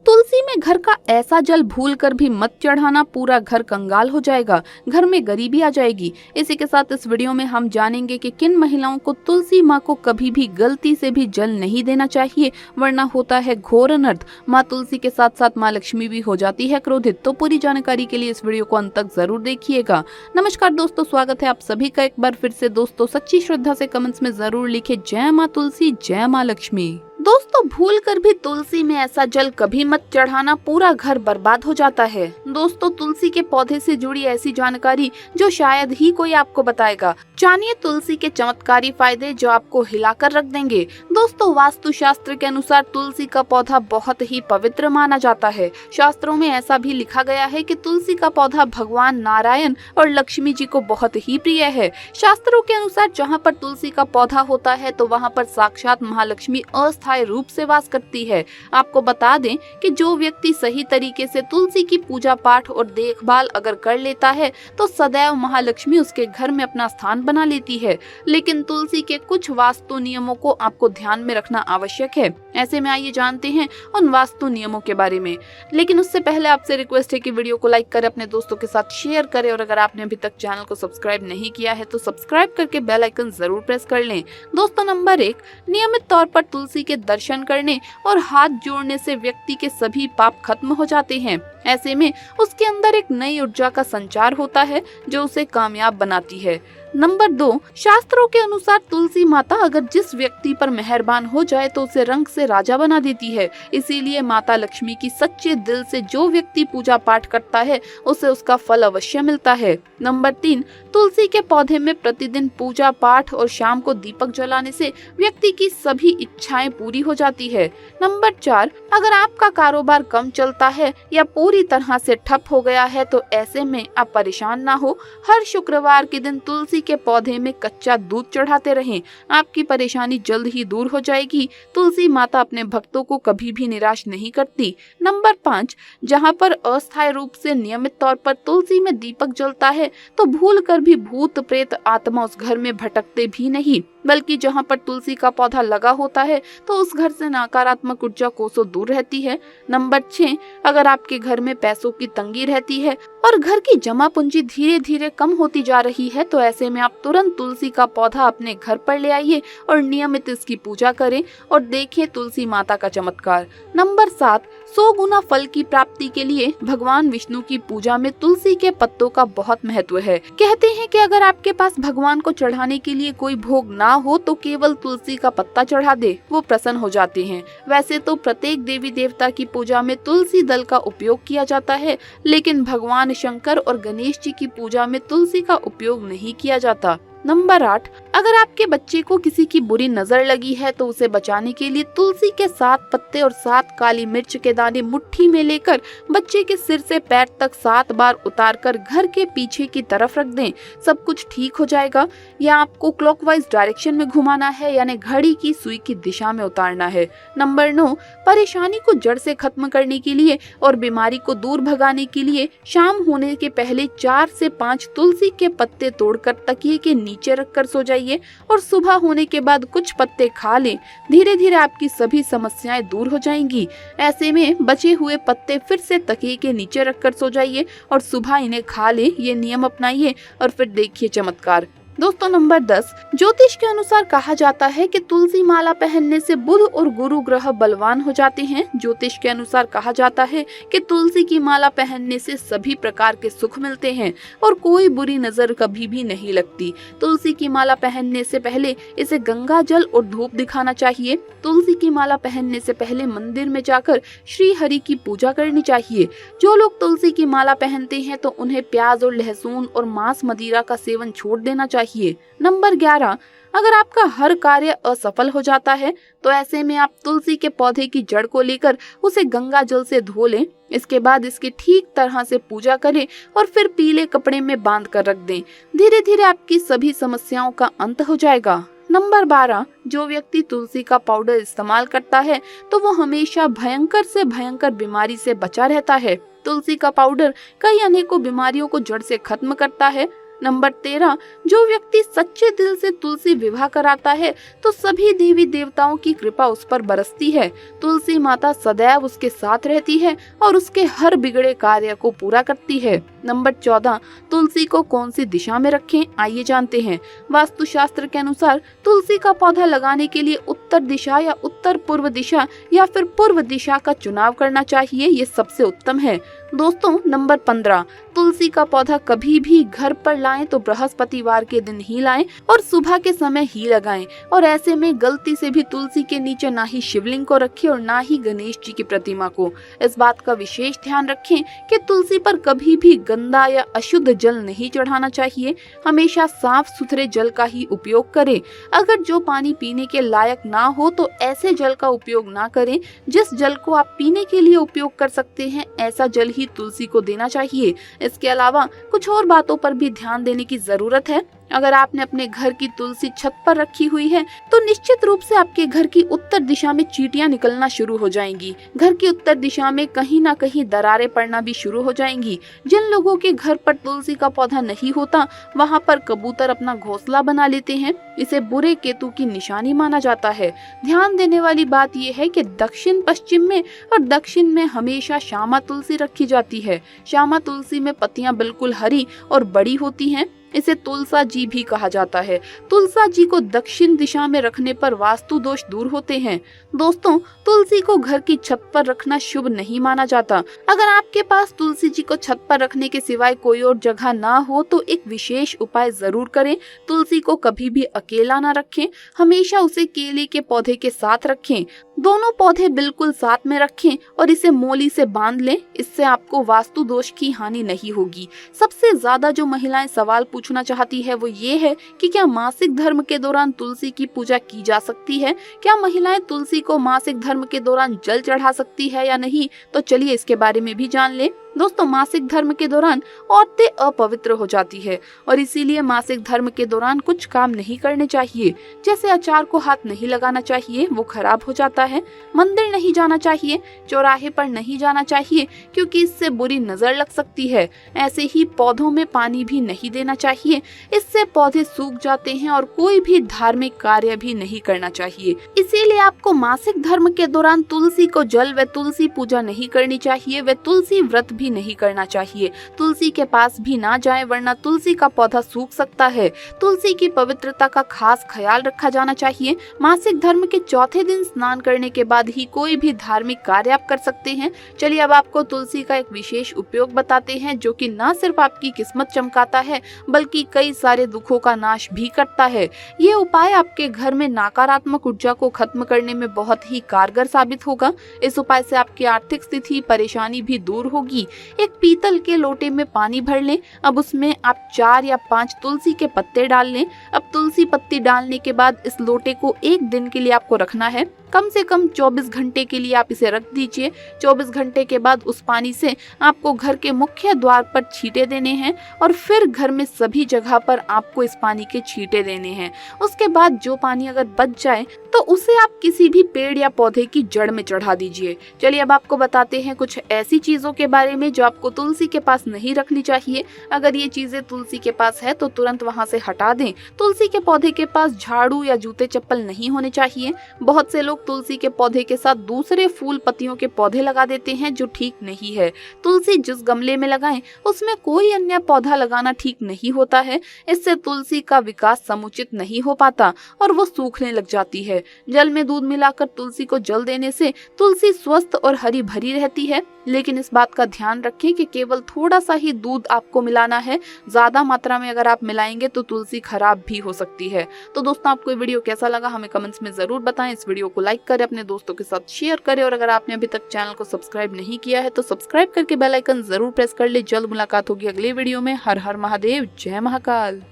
तुलसी में घर का ऐसा जल भूल कर भी मत चढ़ाना, पूरा घर कंगाल हो जाएगा, घर में गरीबी आ जाएगी। इसी के साथ इस वीडियो में हम जानेंगे कि किन महिलाओं को तुलसी माँ को कभी भी गलती से भी जल नहीं देना चाहिए, वरना होता है घोर अनर्थ। माँ तुलसी के साथ साथ माँ लक्ष्मी भी हो जाती है क्रोधित। तो पूरी जानकारी के लिए इस वीडियो को अंत तक जरूर देखिएगा। नमस्कार दोस्तों, स्वागत है आप सभी का एक बार फिर से। दोस्तों सच्ची श्रद्धा से कमेंट्स में जरूर लिखे जय माँ तुलसी, जय माँ लक्ष्मी। दोस्तों भूल कर भी तुलसी में ऐसा जल कभी मत चढ़ाना, पूरा घर बर्बाद हो जाता है। दोस्तों तुलसी के पौधे से जुड़ी ऐसी जानकारी जो शायद ही कोई आपको बताएगा। जानिए तुलसी के चमत्कारी फायदे जो आपको हिलाकर रख देंगे। दोस्तों वास्तु शास्त्र के अनुसार तुलसी का पौधा बहुत ही पवित्र माना जाता है। शास्त्रों में ऐसा भी लिखा गया है कि तुलसी का पौधा भगवान नारायण और लक्ष्मी जी को बहुत ही प्रिय है। शास्त्रों के अनुसार जहाँ पर तुलसी का पौधा होता है तो वहाँ पर साक्षात महालक्ष्मी अस्थायी रूप से वास करती है। आपको बता दें कि जो व्यक्ति सही तरीके से तुलसी की पूजा पाठ और देखभाल अगर कर लेता है तो सदैव महालक्ष्मी उसके घर में अपना स्थान बना लेती है। लेकिन तुलसी के कुछ वास्तु नियमों को आपको ध्यान में रखना आवश्यक है। ऐसे में आइए जानते हैं उन वास्तु नियमों के बारे में। लेकिन उससे पहले आपसे रिक्वेस्ट है कि वीडियो को लाइक करें, अपने दोस्तों के साथ शेयर करें और अगर आपने अभी तक चैनल को सब्सक्राइब नहीं किया है तो सब्सक्राइब करके बेल आइकन जरूर प्रेस कर लें। दोस्तों नंबर 1, नियमित तौर पर तुलसी के दर्शन करने और हाथ जोड़ने से व्यक्ति के सभी पाप खत्म हो जाते हैं। ऐसे में उसके अंदर एक नई ऊर्जा का संचार होता है जो उसे कामयाब बनाती है। नंबर 2, शास्त्रों के अनुसार तुलसी माता अगर जिस व्यक्ति पर मेहरबान हो जाए तो उसे रंग से राजा बना देती है। इसीलिए माता लक्ष्मी की सच्चे दिल से जो व्यक्ति पूजा पाठ करता है उसे उसका फल अवश्य मिलता है। नंबर 3, तुलसी के पौधे में प्रतिदिन पूजा पाठ और शाम को दीपक जलाने से व्यक्ति की सभी इच्छाएं पूरी हो जाती है। नंबर 4, अगर आपका कारोबार कम चलता है या पूरी तरह से ठप हो गया है तो ऐसे में आप परेशान ना हो। हर शुक्रवार के दिन तुलसी के पौधे में कच्चा दूध चढ़ाते रहें, आपकी परेशानी जल्द ही दूर हो जाएगी। तुलसी माता अपने भक्तों को कभी भी निराश नहीं करती। नंबर 5, जहाँ पर अस्थायी रूप से नियमित तौर पर तुलसी में दीपक जलता है तो भूल कर भी भूत प्रेत आत्मा उस घर में भटकते भी नहीं, बल्कि जहाँ पर तुलसी का पौधा लगा होता है तो उस घर से नकारात्मक ऊर्जा कोसों दूर रहती है। नंबर 6, अगर आपके घर में पैसों की तंगी रहती है और घर की जमा पूंजी धीरे धीरे कम होती जा रही है तो ऐसे में आप तुरंत तुलसी का पौधा अपने घर पर ले आइए और नियमित इसकी पूजा करें और देखें तुलसी माता का चमत्कार। नंबर 7, 100 गुना फल की प्राप्ति के लिए भगवान विष्णु की पूजा में तुलसी के पत्तों का बहुत महत्व है। कहते हैं कि अगर आपके पास भगवान को चढ़ाने के लिए कोई भोग ना हो तो केवल तुलसी का पत्ता चढ़ा दे, वो प्रसन्न हो जाते हैं। वैसे तो प्रत्येक देवी देवता की पूजा में तुलसी दल का उपयोग किया जाता है, लेकिन भगवान शंकर और गणेश जी की पूजा में तुलसी का उपयोग नहीं किया जाता। नंबर 8, अगर आपके बच्चे को किसी की बुरी नजर लगी है तो उसे बचाने के लिए तुलसी के 7 पत्ते और 7 काली मिर्च के दाने मुट्ठी में लेकर बच्चे के सिर से पैर तक 7 बार उतारकर घर के पीछे की तरफ रख दें, सब कुछ ठीक हो जाएगा। या आपको क्लॉकवाइज डायरेक्शन में घुमाना है, यानी घड़ी की सुई की दिशा में उतारना है। नंबर 9, परेशानी को जड़ से खत्म करने के लिए और बीमारी को दूर भगाने के लिए शाम होने के पहले 4 से 5 तुलसी के पत्ते तोड़कर तकिए के नीचे रखकर सो जाइए और सुबह होने के बाद कुछ पत्ते खा लें। धीरे धीरे आपकी सभी समस्याएं दूर हो जाएंगी। ऐसे में बचे हुए पत्ते फिर से तकिए के नीचे रखकर सो जाइए और सुबह इन्हें खा लें। ये नियम अपनाइए और फिर देखिए चमत्कार। दोस्तों नंबर 10, ज्योतिष के अनुसार कहा जाता है कि तुलसी माला पहनने से बुध और गुरु ग्रह बलवान हो जाते हैं। ज्योतिष के अनुसार कहा जाता है कि तुलसी की माला पहनने से सभी प्रकार के सुख मिलते हैं और कोई बुरी नजर कभी भी नहीं लगती। तुलसी की माला पहनने से पहले इसे गंगा जल और धूप दिखाना चाहिए। तुलसी की माला पहनने से पहले मंदिर में जाकर श्री हरि की पूजा करनी चाहिए। जो लोग तुलसी की माला पहनते हैं तो उन्हें प्याज और लहसुन और मांस मदिरा का सेवन छोड़ देना चाहिए। नंबर 11, अगर आपका हर कार्य असफल हो जाता है तो ऐसे में आप तुलसी के पौधे की जड़ को लेकर उसे गंगा जल से धो लें। इसके बाद इसकी ठीक तरह से पूजा करें और फिर पीले कपड़े में बांध कर रख दें। धीरे धीरे आपकी सभी समस्याओं का अंत हो जाएगा। नंबर 12, जो व्यक्ति तुलसी का पाउडर इस्तेमाल करता है तो वो हमेशा भयंकर से भयंकर बीमारी से बचा रहता है। तुलसी का पाउडर कई अनेकों बीमारियों को जड़ से खत्म करता है। नंबर 13, जो व्यक्ति सच्चे दिल से तुलसी विवाह कराता है तो सभी देवी देवताओं की कृपा उस पर बरसती है। तुलसी माता सदैव उसके साथ रहती है और उसके हर बिगड़े कार्य को पूरा करती है। नंबर 14, तुलसी को कौन सी दिशा में रखें, आइए जानते हैं। वास्तुशास्त्र के अनुसार तुलसी का पौधा लगाने के लिए उत्तर दिशा या उत्तर पूर्व दिशा या फिर पूर्व दिशा का चुनाव करना चाहिए, ये सबसे उत्तम है। दोस्तों, नंबर 15, तुलसी का पौधा कभी भी घर पर लाएं तो बृहस्पतिवार के दिन ही लाएं और सुबह के समय ही लगाएं, और ऐसे में गलती से भी तुलसी के नीचे ना ही शिवलिंग को रखें और ना ही गणेश जी की प्रतिमा को। इस बात का विशेष ध्यान रखें कि तुलसी पर कभी भी गंदा या अशुद्ध जल नहीं चढ़ाना चाहिए। हमेशा साफ सुथरे जल का ही उपयोग करें। अगर जो पानी पीने के लायक ना हो तो ऐसे जल का उपयोग ना करें। जिस जल को आप पीने के लिए उपयोग कर सकते हैं, ऐसा जल ही तुलसी को देना चाहिए। इसके अलावा कुछ और बातों पर भी ध्यान देने की जरूरत है। अगर आपने अपने घर की तुलसी छत पर रखी हुई है तो निश्चित रूप से आपके घर की उत्तर दिशा में चींटियां निकलना शुरू हो जाएंगी। घर की उत्तर दिशा में कहीं ना कहीं दरारें पड़ना भी शुरू हो जाएंगी। जिन लोगों के घर पर तुलसी का पौधा नहीं होता, वहां पर कबूतर अपना घोंसला बना लेते हैं। इसे बुरे केतु की निशानी माना जाता है। ध्यान देने वाली बात यह है कि दक्षिण पश्चिम में और दक्षिण में हमेशा श्यामा तुलसी रखी जाती है। श्यामा तुलसी में पत्तियां बिल्कुल हरी और बड़ी होती हैं। इसे तुलसा जी भी कहा जाता है। तुलसा जी को दक्षिण दिशा में रखने पर वास्तु दोष दूर होते हैं। दोस्तों, तुलसी को घर की छत पर रखना शुभ नहीं माना जाता। अगर आपके पास तुलसी जी को छत पर रखने के सिवाय कोई और जगह ना हो तो एक विशेष उपाय जरूर करें। तुलसी को कभी भी अकेला ना रखें, हमेशा उसे केले के पौधे के साथ रखें। दोनों पौधे बिल्कुल साथ में रखें और इसे मोली से बांध लें। इससे आपको वास्तु दोष की हानि नहीं होगी। सबसे ज्यादा जो महिलाएं सवाल पूछना चाहती है वो ये है कि क्या मासिक धर्म के दौरान तुलसी की पूजा की जा सकती है? क्या महिलाएं तुलसी को मासिक धर्म के दौरान जल चढ़ा सकती है या नहीं? तो चलिए इसके बारे में भी जान लें। दोस्तों, मासिक धर्म के दौरान औरतें अपवित्र हो जाती है और इसीलिए मासिक धर्म के दौरान कुछ काम नहीं करने चाहिए। जैसे अचार को हाथ नहीं लगाना चाहिए, वो खराब हो जाता है। मंदिर नहीं जाना चाहिए, चौराहे पर नहीं जाना चाहिए क्योंकि इससे बुरी नजर लग सकती है। ऐसे ही पौधों में पानी भी नहीं देना चाहिए, इससे पौधे सूख जाते हैं और कोई भी धार्मिक कार्य भी नहीं करना चाहिए। इसीलिए आपको मासिक धर्म के दौरान तुलसी को जल व तुलसी पूजा नहीं करनी चाहिए व तुलसी व्रत भी नहीं करना चाहिए। तुलसी के पास भी ना जाएं, वरना तुलसी का पौधा सूख सकता है। तुलसी की पवित्रता का खास ख्याल रखा जाना चाहिए। मासिक धर्म के चौथे दिन स्नान करने के बाद ही कोई भी धार्मिक कार्य आप कर सकते हैं। चलिए अब आपको तुलसी का एक विशेष उपयोग बताते हैं जो कि न सिर्फ आपकी किस्मत चमकाता है बल्कि कई सारे दुखों का नाश भी करता है। ये उपाय आपके घर में नकारात्मक ऊर्जा को खत्म करने में बहुत ही कारगर साबित होगा। इस उपाय से आपकी आर्थिक स्थिति, परेशानी भी दूर होगी। एक पीतल के लोटे में पानी भर लें। अब उसमें आप 4 या 5 तुलसी के पत्ते डाल लें। अब तुलसी पत्ती डालने के बाद इस लोटे को 1 दिन के लिए आपको रखना है। कम से कम 24 घंटे के लिए आप इसे रख दीजिए। 24 घंटे के बाद उस पानी से आपको घर के मुख्य द्वार पर छींटे देने हैं और फिर घर में सभी जगह पर आपको इस पानी के छींटे देने हैं। उसके बाद जो पानी अगर बच जाए तो उसे आप किसी भी पेड़ या पौधे की जड़ में चढ़ा दीजिए। चलिए अब आपको बताते हैं कुछ ऐसी चीजों के बारे में जो आपको तुलसी के पास नहीं रखनी चाहिए। अगर ये चीजें तुलसी के पास है तो तुरंत वहां से हटा दें। तुलसी के पौधे के पास झाड़ू या जूते चप्पल नहीं होने चाहिए। बहुत से लोग तुलसी के पौधे के साथ दूसरे फूल पत्तियों के पौधे लगा देते हैं जो ठीक नहीं है। तुलसी जिस गमले में लगाएं उसमें कोई अन्य पौधा लगाना ठीक नहीं होता है। इससे तुलसी का विकास समुचित नहीं हो पाता और वो सूखने लग जाती है। जल में दूध मिलाकर तुलसी को जल देने से तुलसी स्वस्थ और हरी भरी रहती है। लेकिन इस बात का ध्यान रखें कि केवल थोड़ा सा ही दूध आपको मिलाना है। ज्यादा मात्रा में अगर आप मिलाएंगे तो तुलसी खराब भी हो सकती है। तो दोस्तों, आपको ये वीडियो कैसा लगा हमें कमेंट्स में जरूर बताएं। इस वीडियो को लाइक करें, अपने दोस्तों के साथ शेयर करें और अगर आपने अभी तक चैनल को सब्सक्राइब नहीं किया है तो सब्सक्राइब करके बेल आइकन जरूर प्रेस कर ले। जल्द मुलाकात होगी अगले वीडियो में। हर हर महादेव, जय महाकाल।